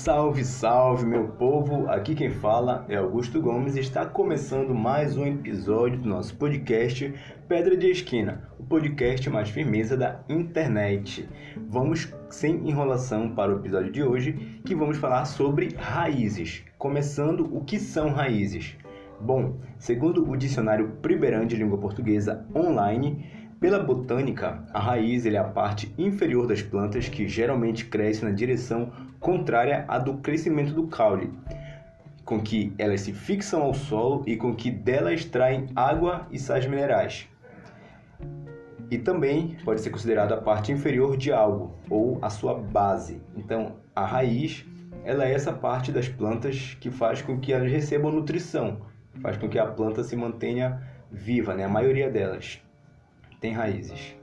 Salve, salve, meu povo! Aqui quem fala é Augusto Gomes e está começando mais um episódio do nosso podcast Pedra de Esquina, o podcast mais firmeza da internet. Vamos sem enrolação para o episódio de hoje, que vamos falar sobre raízes. Começando, o que são raízes? Bom, segundo o dicionário Primeirão de Língua Portuguesa online, pela botânica, a raiz é a parte inferior das plantas que geralmente cresce na direção contrária à do crescimento do caule, com que elas se fixam ao solo e com que dela extraem água e sais minerais. E também pode ser considerada a parte inferior de algo, ou a sua base. Então, a raiz ela é essa parte das plantas que faz com que elas recebam nutrição, faz com que a planta se mantenha viva, né? A maioria delas tem raízes.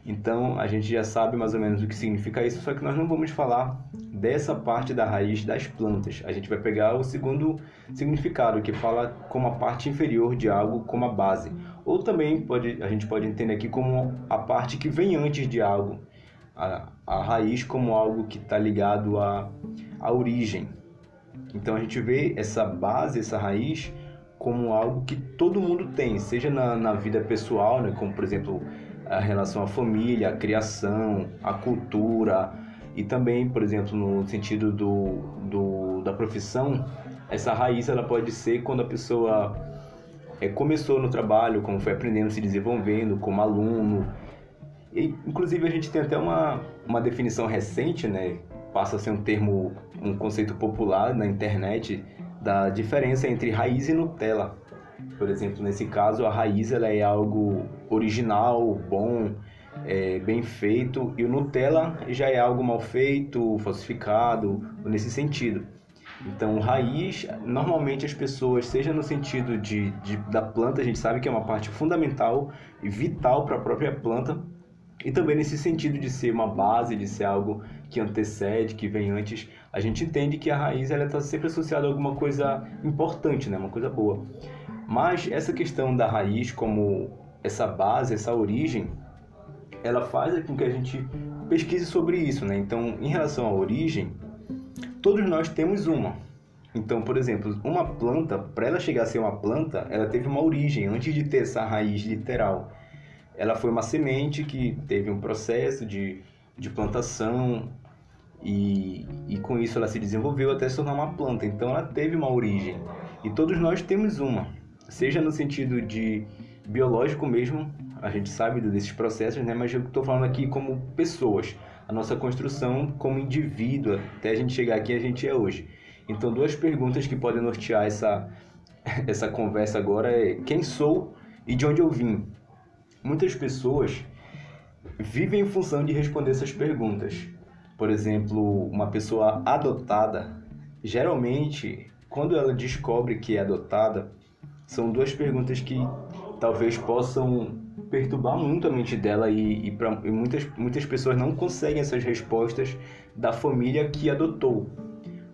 Então, a gente já sabe mais ou menos o que significa isso, só que nós não vamos falar dessa parte da raiz das plantas. A gente vai pegar o segundo significado, que fala como a parte inferior de algo, como a base. Ou também a gente pode entender aqui como a parte que vem antes de algo. A raiz como algo que está ligado à origem. Então, a gente vê essa base, essa raiz, como algo que todo mundo tem, seja na vida pessoal, né, como por exemplo a relação à família, a criação, a cultura, e também, por exemplo, no sentido da profissão, essa raiz ela pode ser quando a pessoa começou no trabalho, como foi aprendendo, se desenvolvendo como aluno. E, inclusive a gente tem até uma definição recente, né, passa a ser um conceito popular na internet, da diferença entre raiz e Nutella. Por exemplo, nesse caso, a raiz ela é algo original, bom, bem feito, e o Nutella já é algo mal feito, falsificado, nesse sentido. Então, raiz, normalmente as pessoas, seja no sentido da planta, a gente sabe que é uma parte fundamental e vital para a própria planta, e também nesse sentido de ser uma base, de ser algo que antecede, que vem antes, a gente entende que a raiz está sempre associada a alguma coisa importante, né? Uma coisa boa. Mas essa questão da raiz como essa base, essa origem, ela faz com que a gente pesquise sobre isso, né? Então, em relação à origem, todos nós temos uma. Então, por exemplo, uma planta, para ela chegar a ser uma planta, ela teve uma origem antes de ter essa raiz literal. Ela foi uma semente que teve um processo de plantação e com isso ela se desenvolveu até se tornar uma planta. Então ela teve uma origem. E todos nós temos uma, seja no sentido de biológico mesmo, a gente sabe desses processos, né? Mas eu estou falando aqui como pessoas, a nossa construção como indivíduo, até a gente chegar aqui a gente é hoje. Então duas perguntas que podem nortear essa conversa agora é: quem sou e de onde eu vim? Muitas pessoas vivem em função de responder essas perguntas. Por exemplo, uma pessoa adotada, geralmente, quando ela descobre que é adotada, são duas perguntas que talvez possam perturbar muito a mente dela e muitas pessoas não conseguem essas respostas da família que adotou,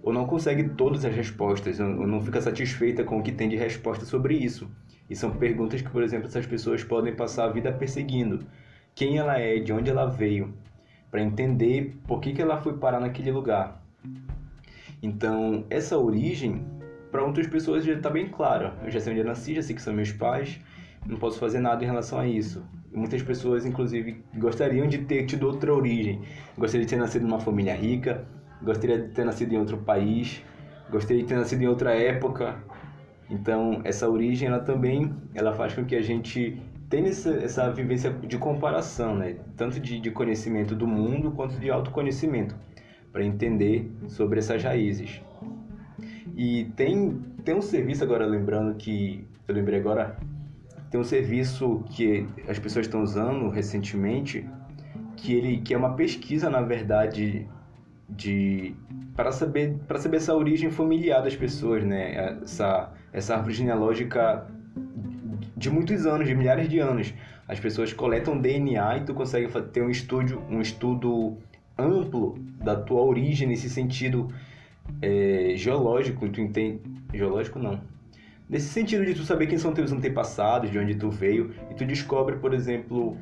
ou não consegue todas as respostas, ou não fica satisfeita com o que tem de resposta sobre isso. E são perguntas que, por exemplo, essas pessoas podem passar a vida perseguindo. Quem ela é, de onde ela veio, para entender por que ela foi parar naquele lugar. Então, essa origem, para outras pessoas já está bem clara. Eu já sei onde eu nasci, já sei que são meus pais, não posso fazer nada em relação a isso. E muitas pessoas, inclusive, gostariam de ter tido outra origem. Gostaria de ter nascido numa família rica, gostaria de ter nascido em outro país, gostaria de ter nascido em outra época. Então, essa origem, ela faz com que a gente tenha essa vivência de comparação, né? Tanto de conhecimento do mundo, quanto de autoconhecimento, para entender sobre essas raízes. E tem um serviço, agora lembrando que, eu lembrei agora, tem um serviço que as pessoas estão usando recentemente, que é uma pesquisa, na verdade, para saber essa origem familiar das pessoas, né? Essa árvore genealógica de muitos anos, de milhares de anos. As pessoas coletam DNA e tu consegue ter um estudo amplo da tua origem nesse sentido geológico. Tu entende? Geológico não. Nesse sentido de tu saber quem são teus antepassados, de onde tu veio, e tu descobre, por exemplo,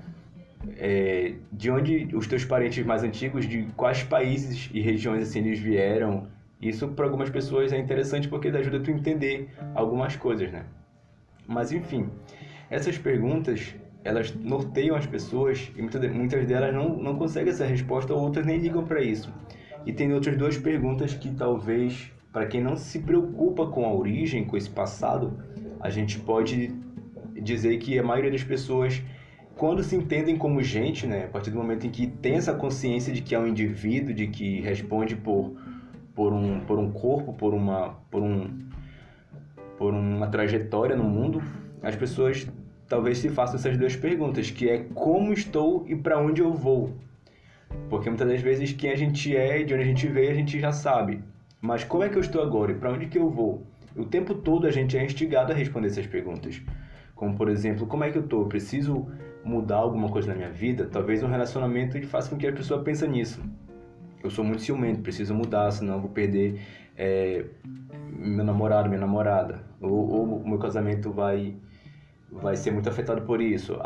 de onde os teus parentes mais antigos, de quais países e regiões assim eles vieram, Isso para algumas pessoas é interessante porque ajuda tu a entender algumas coisas, né? Mas enfim, essas perguntas, elas norteiam as pessoas e muitas delas não conseguem essa resposta ou outras nem ligam para isso. E tem outras duas perguntas que talvez, para quem não se preocupa com a origem, com esse passado, a gente pode dizer que a maioria das pessoas, quando se entendem como gente, né, a partir do momento em que tem essa consciência de que é um indivíduo, de que responde por um corpo, por uma trajetória no mundo, as pessoas talvez se façam essas duas perguntas, que é como estou e para onde eu vou. Porque muitas das vezes quem a gente é e de onde a gente veio a gente já sabe. Mas como é que eu estou agora e para onde que eu vou? O tempo todo a gente é instigado a responder essas perguntas. Como, por exemplo, como é que eu estou? Preciso mudar alguma coisa na minha vida? Talvez um relacionamento faça com que a pessoa pense nisso. Eu sou muito ciumento, preciso mudar, senão eu vou perder meu namorado, minha namorada. Ou o meu casamento vai ser muito afetado por isso.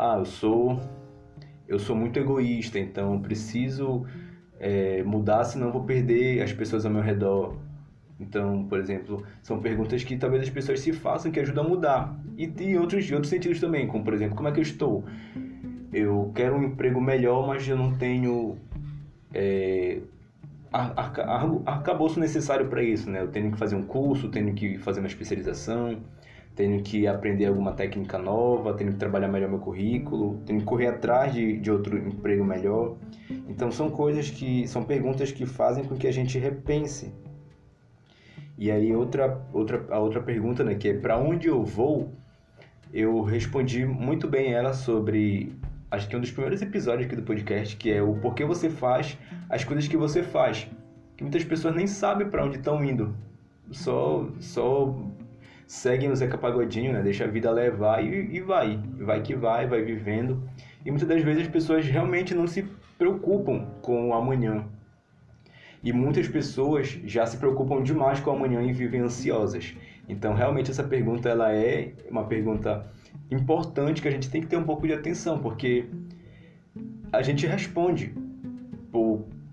Eu sou muito egoísta, então preciso mudar, senão eu vou perder as pessoas ao meu redor. Então, por exemplo, são perguntas que talvez as pessoas se façam que ajudam a mudar. E tem outros sentidos também, como por exemplo, como é que eu estou? Eu quero um emprego melhor, mas eu não tenho arcabouço necessário para isso, né? Eu tenho que fazer um curso, tenho que fazer uma especialização, tenho que aprender alguma técnica nova, tenho que trabalhar melhor meu currículo, tenho que correr atrás de outro emprego melhor. Então são perguntas que fazem com que a gente repense. E aí a outra pergunta, né, que é para onde eu vou, eu respondi muito bem ela sobre, acho que um dos primeiros episódios aqui do podcast, que é o porquê você faz as coisas que você faz. Que muitas pessoas nem sabem para onde estão indo, só seguem o Zeca Pagodinho, né? Deixa a vida levar e vai vivendo. E muitas das vezes as pessoas realmente não se preocupam com o amanhã. E muitas pessoas já se preocupam demais com o amanhã e vivem ansiosas. Então, realmente, essa pergunta ela é uma pergunta importante que a gente tem que ter um pouco de atenção, porque a gente responde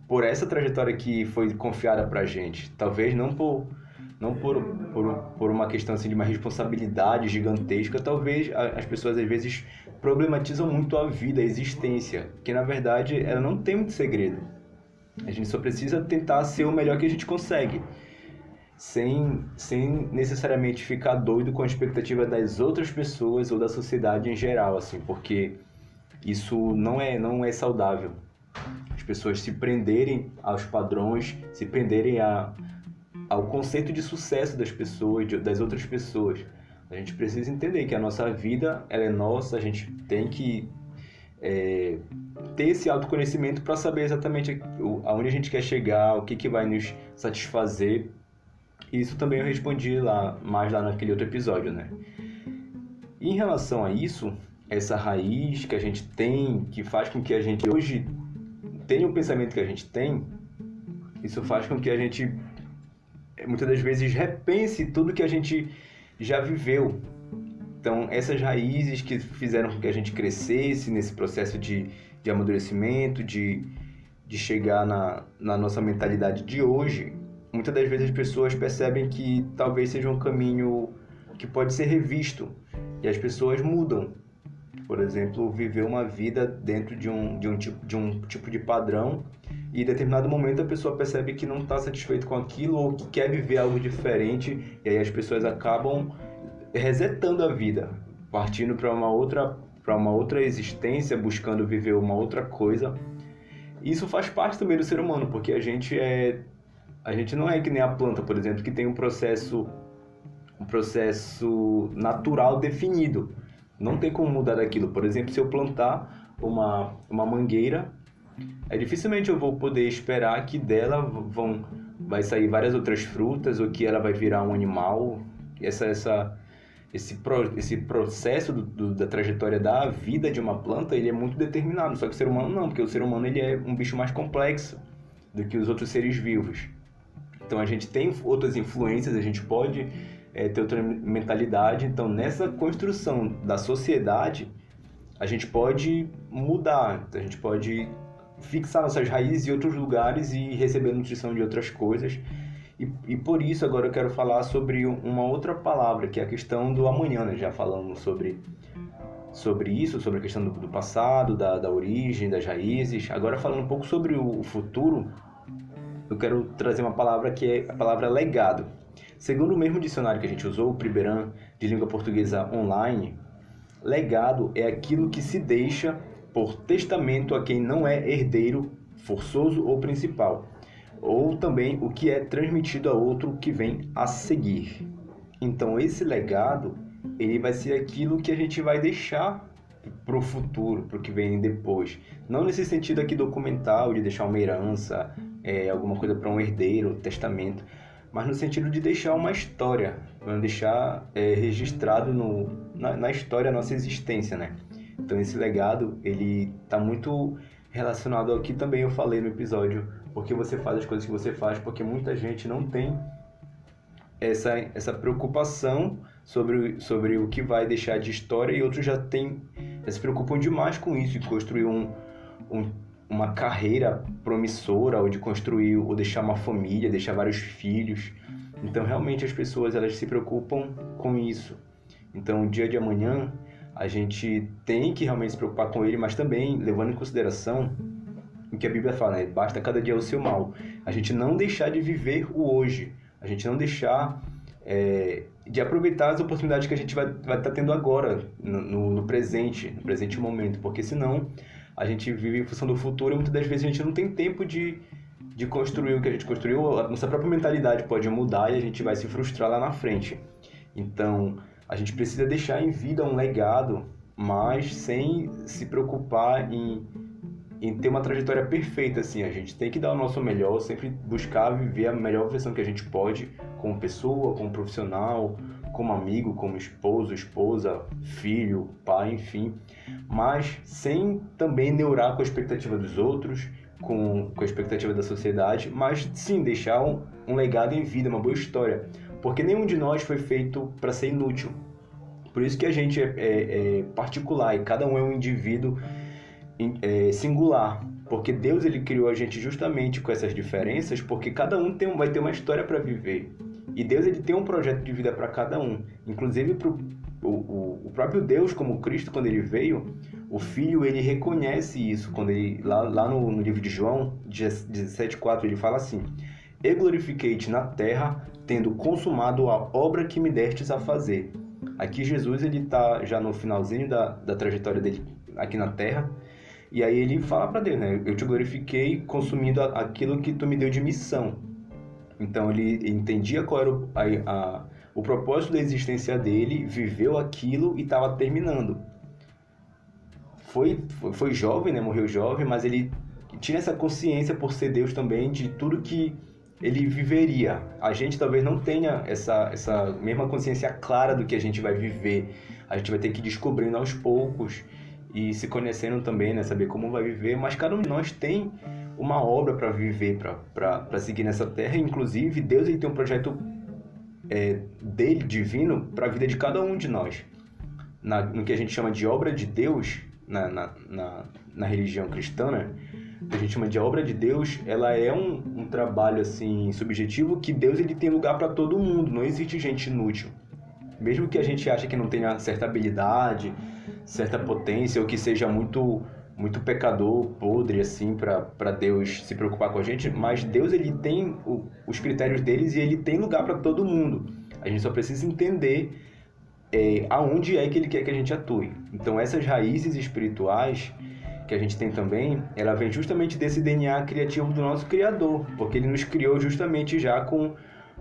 por essa trajetória que foi confiada pra gente. Talvez não por uma questão assim, de uma responsabilidade gigantesca, talvez as pessoas às vezes problematizam muito a vida, a existência, que na verdade ela não tem muito segredo. A gente só precisa tentar ser o melhor que a gente consegue, sem necessariamente ficar doido com a expectativa das outras pessoas ou da sociedade em geral, assim, porque isso não é saudável. As pessoas se prenderem aos padrões, se prenderem ao conceito de sucesso das pessoas, das outras pessoas. A gente precisa entender que a nossa vida ela é nossa, a gente tem que ter esse autoconhecimento para saber exatamente aonde a gente quer chegar, o que vai nos satisfazer. E isso também eu respondi mais lá naquele outro episódio, né? E em relação a isso, essa raiz que a gente tem, que faz com que a gente hoje tenha o pensamento que a gente tem, isso faz com que a gente muitas das vezes repense tudo que a gente já viveu. Então, essas raízes que fizeram com que a gente crescesse nesse processo de amadurecimento, de chegar na nossa mentalidade de hoje, muitas das vezes as pessoas percebem que talvez seja um caminho que pode ser revisto e as pessoas mudam. Por exemplo, viver uma vida dentro de um tipo de padrão e em determinado momento a pessoa percebe que não está satisfeito com aquilo ou que quer viver algo diferente e aí as pessoas acabam resetando a vida, partindo para uma outra existência, buscando viver uma outra coisa. Isso faz parte também do ser humano, porque a gente não é que nem a planta, por exemplo, que tem um processo natural definido. Não tem como mudar daquilo. Por exemplo, se eu plantar uma mangueira, dificilmente eu vou poder esperar que dela vai sair várias outras frutas ou que ela vai virar um animal. Esse processo da trajetória da vida de uma planta, ele é muito determinado. Só que o ser humano não, porque o ser humano ele é um bicho mais complexo do que os outros seres vivos. Então a gente tem outras influências, a gente pode ter outra mentalidade. Então nessa construção da sociedade, a gente pode mudar, a gente pode fixar nossas raízes em outros lugares e receber nutrição de outras coisas. E por isso agora eu quero falar sobre uma outra palavra, que é a questão do amanhã, né? Já falamos sobre isso, sobre a questão do passado, da origem, das raízes. Agora falando um pouco sobre o futuro, eu quero trazer uma palavra que é a palavra legado. Segundo o mesmo dicionário que a gente usou, o Priberan, de língua portuguesa online, legado é aquilo que se deixa por testamento a quem não é herdeiro forçoso ou principal, ou também o que é transmitido a outro que vem a seguir. Então esse legado, ele vai ser aquilo que a gente vai deixar para o futuro, para o que vem depois. Não nesse sentido aqui documental, de deixar uma herança, alguma coisa para um herdeiro, testamento, mas no sentido de deixar uma história, deixar registrado na história a nossa existência, né? Então esse legado, ele está muito relacionado ao que também eu falei no episódio, porque você faz as coisas que você faz, porque muita gente não tem essa preocupação sobre o que vai deixar de história, e outros já se preocupam demais com isso, de construir uma carreira promissora, ou de construir, ou deixar uma família, deixar vários filhos. Então realmente as pessoas, elas se preocupam com isso. Então o dia de amanhã a gente tem que realmente se preocupar com ele, mas também levando em consideração o que a Bíblia fala, né? Basta cada dia o seu mal. A gente não deixar de viver o hoje, a gente não deixar de aproveitar as oportunidades que a gente vai estar tendo agora, no presente momento, porque senão a gente vive em função do futuro e muitas das vezes a gente não tem tempo de construir o que a gente construiu, a nossa própria mentalidade pode mudar e a gente vai se frustrar lá na frente. Então, a gente precisa deixar em vida um legado, mas sem se preocupar em ter uma trajetória perfeita, assim. A gente tem que dar o nosso melhor, sempre buscar viver a melhor versão que a gente pode, como pessoa, como profissional, como amigo, como esposo, esposa, filho, pai, enfim. Mas sem também neurar com a expectativa dos outros, com a expectativa da sociedade, mas sim deixar um legado em vida, uma boa história. Porque nenhum de nós foi feito para ser inútil. Por isso que a gente é particular e cada um é um indivíduo singular. Porque Deus, ele criou a gente justamente com essas diferenças, porque cada um vai ter uma história para viver. E Deus, ele tem um projeto de vida para cada um. Inclusive, o próprio Deus, como Cristo, quando ele veio, o Filho, ele reconhece isso. Quando ele, lá no livro de João 17,4, ele fala assim: "E glorifiquei-te na terra, tendo consumado a obra que me destes a fazer." Aqui Jesus, ele está já no finalzinho da trajetória dele aqui na terra, e aí ele fala para Deus, né? "Eu te glorifiquei consumindo aquilo que tu me deu de missão." Então ele entendia qual era o propósito da existência dele, viveu aquilo e estava terminando. Foi jovem, né? Morreu jovem, mas ele tinha essa consciência, por ser Deus também, de tudo que ele viveria. A gente talvez não tenha essa mesma consciência clara do que a gente vai viver. A gente vai ter que ir descobrindo aos poucos e se conhecendo também, né? Saber como vai viver. Mas cada um de nós tem uma obra para viver, para seguir nessa terra. Inclusive, Deus, ele tem um projeto dele, divino, para a vida de cada um de nós. No que a gente chama de obra de Deus, na religião cristã, né? A gente chama de obra de Deus, ela é um trabalho assim subjetivo, que Deus, ele tem lugar para todo mundo, não existe gente inútil. Mesmo que a gente ache que não tenha certa habilidade, certa potência, ou que seja muito pecador, podre assim, para Deus se preocupar com a gente, mas Deus, ele tem os critérios deles e ele tem lugar para todo mundo. A gente só precisa entender aonde é que ele quer que a gente atue. Então essas raízes espirituais que a gente tem também, ela vem justamente desse DNA criativo do nosso Criador, porque ele nos criou justamente já com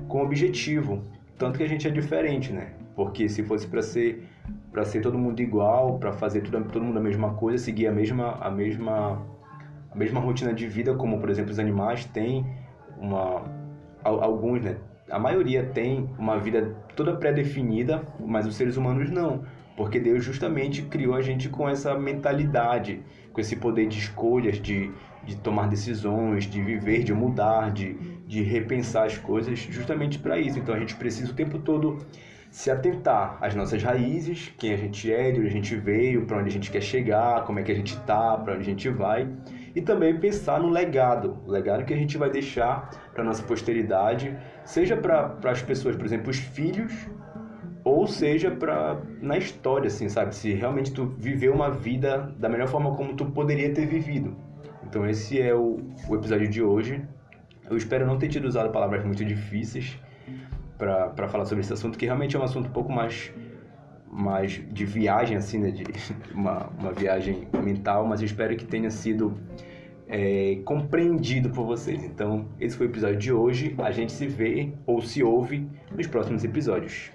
objetivo, tanto que a gente é diferente, né? Porque se fosse para ser todo mundo igual, para fazer todo mundo a mesma coisa, seguir a mesma rotina de vida, como por exemplo os animais têm alguns, né? A maioria tem uma vida toda pré-definida, mas os seres humanos não. Porque Deus justamente criou a gente com essa mentalidade, com esse poder de escolhas, de tomar decisões, de viver, de mudar, de repensar as coisas, justamente para isso. Então a gente precisa o tempo todo se atentar às nossas raízes, quem a gente é, de onde a gente veio, para onde a gente quer chegar, como é que a gente está, para onde a gente vai, e também pensar no legado, o legado que a gente vai deixar para a nossa posteridade, seja para as pessoas, por exemplo, os filhos, ou seja na história, assim, sabe? Se realmente tu viveu uma vida da melhor forma como tu poderia ter vivido. Então esse é o episódio de hoje. Eu espero não ter tido usado palavras muito difíceis para falar sobre esse assunto, que realmente é um assunto um pouco mais de viagem, assim, né? De uma viagem mental, mas eu espero que tenha sido compreendido por vocês. Então, esse foi o episódio de hoje. A gente se vê ou se ouve nos próximos episódios.